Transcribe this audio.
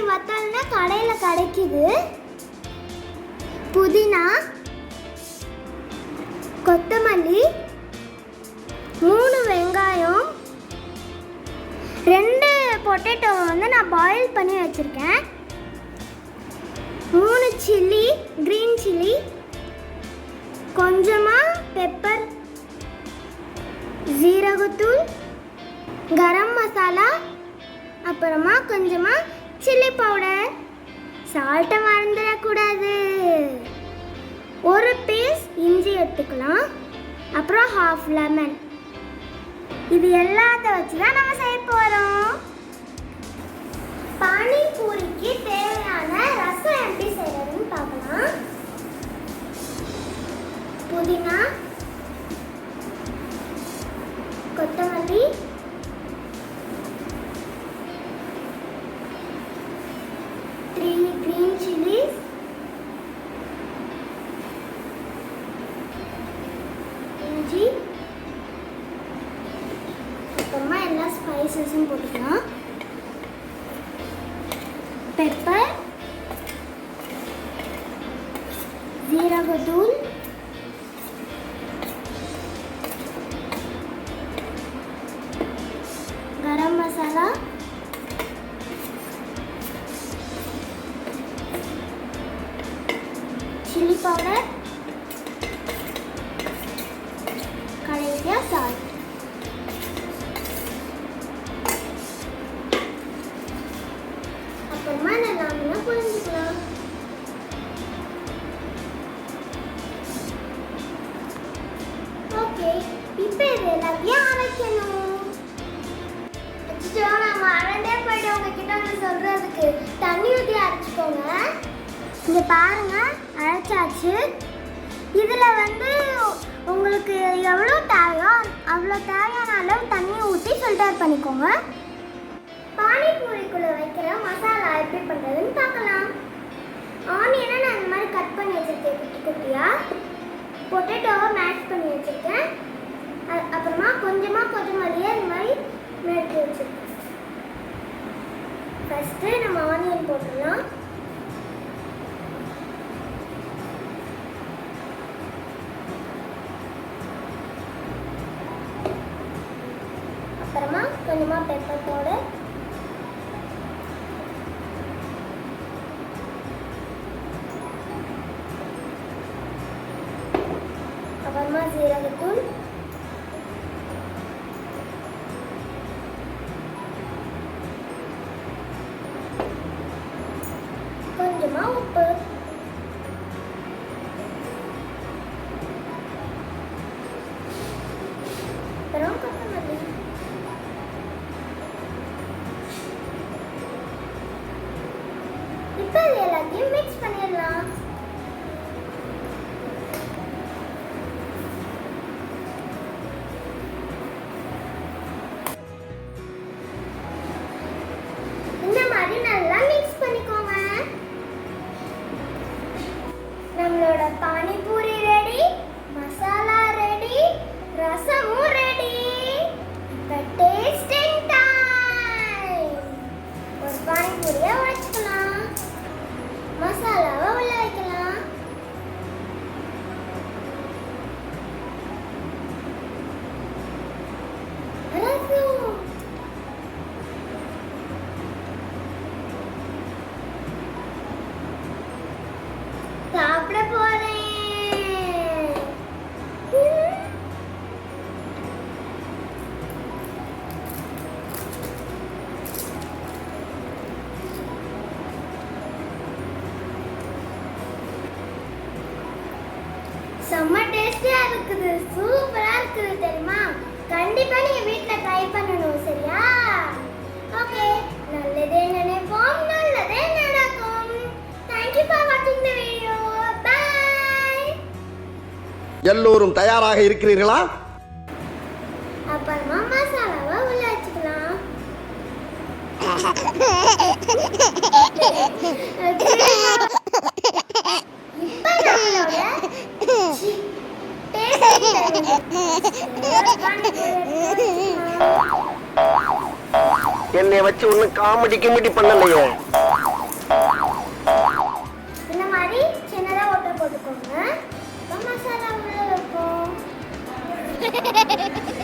வத்தல்னா கடையில் கிடைக்குது. புதினா, கொத்தமல்லி, 3 வெங்காயம், 2 பொட்டேட்டோ வந்து நான் பாயில் பண்ணி வச்சுருக்கேன், 3 சில்லி, க்ரீன் சில்லி, கொஞ்சமாக பெப்பர், ஜீரகத்தூள், கரம் மசாலா, அப்புறமா கொஞ்சமாக சில்லி பவுடர். சால்ட்டை மறந்துடக்கூடாது. 1 பீஸ் இஞ்சி எடுத்துக்கலாம், அப்புறம் 1/2 லெமன். இது எல்லாத்த வச்சு தான் நம்ம செய்ய போகிறோம். பானிபூரிக்கு தேவையான ரசம் எப்படி செய்யறதுன்னு பார்க்கலாம். புதினா, கொத்தமல்லி, green chilies, இஞ்சி, அப்புறமா எல்லா ஸ்பைசஸும் போட்டுக்கலாம். பெப்பர், ஜீரகத்தூள், கரம் மசாலா, சில்லி பவுடர், கடைசியாக சால்ட். அப்புறமா நல்லா புரிஞ்சுக்கலாம். ஓகே, இப்போ இது எல்லாத்தையும் அரைக்கணும். நான் மறந்தே போய்ட்டு உங்ககிட்ட வந்து சொல்றதுக்கு தண்ணி ஊற்றி அரைச்சிக்கோங்க. இங்கே பாருங்க, அரைச்சாச்சு. இதில் வந்து உங்களுக்கு எவ்வளோ தேவையோ அவ்வளோ தேவையான அளவு தண்ணி ஊற்றி ஃபில்டர் பண்ணிக்கோங்க. பானிபூரிக்குள்ளே வைக்கிற மசாலா எப்படி பண்ணுறதுன்னு பார்க்கலாம். ஆனியனை நான் இந்த மாதிரி கட் பண்ணி வச்சுருக்கேன் குட்டி குட்டியாக. பொட்டேட்டோவை மேஷ் பண்ணி வச்சுருக்கேன். அப்புறமா கொஞ்சமாக கொத்தமல்லியை இந்த மாதிரி நறுக்கி வச்சுருக்கேன். ஃபஸ்ட்டு நம்ம ஆனியன் போட்டுடலாம். அப்புறமா கொஞ்சமாக பெப்பர் பவுடர், அப்புறமா ஜீரகத்தூள், கொஞ்சமாக உப்பு, அப்புறம் கொத்தமல்லி. இப்போ இது எல்லாத்தையும் மிக்ஸ் பண்ணிடலாம். இந்த மாதிரி நல்லா மிக்ஸ் பண்ணிக்கோங்க. நம்மளோட பானிபூரி ரெடி, மசாலா ரெடி, ரசமும் ரெடி. இப்போ டேஸ்டிங் டைம். ஒரு பானிபூரியை உடைச்சுக்கலாம், மசாலாவை உள்ள வைக்கலாம். ரசம் சாப்பிட போறேன். செம்ம டேஸ்டியா இருக்குது, சூப்பரா இருக்குது தெரியுமா? கண்டிப்பா நீங்க வீட்ல ட்ரை பண்ணணும், சரியா? ஓகே, நல்லதே நினைப்போம், நல்லதே நடக்கும். Thank you for watching the video. Bye. எல்லோரும் தயாராக இருக்கிறீர்களா? அப்புறமா மசாலாவை உள்ள வச்சுக்கலாம். இப்போ நம்மளோட என்னை வச்சு ஒன்னும் காமெடி பண்ணலையே. போறேன்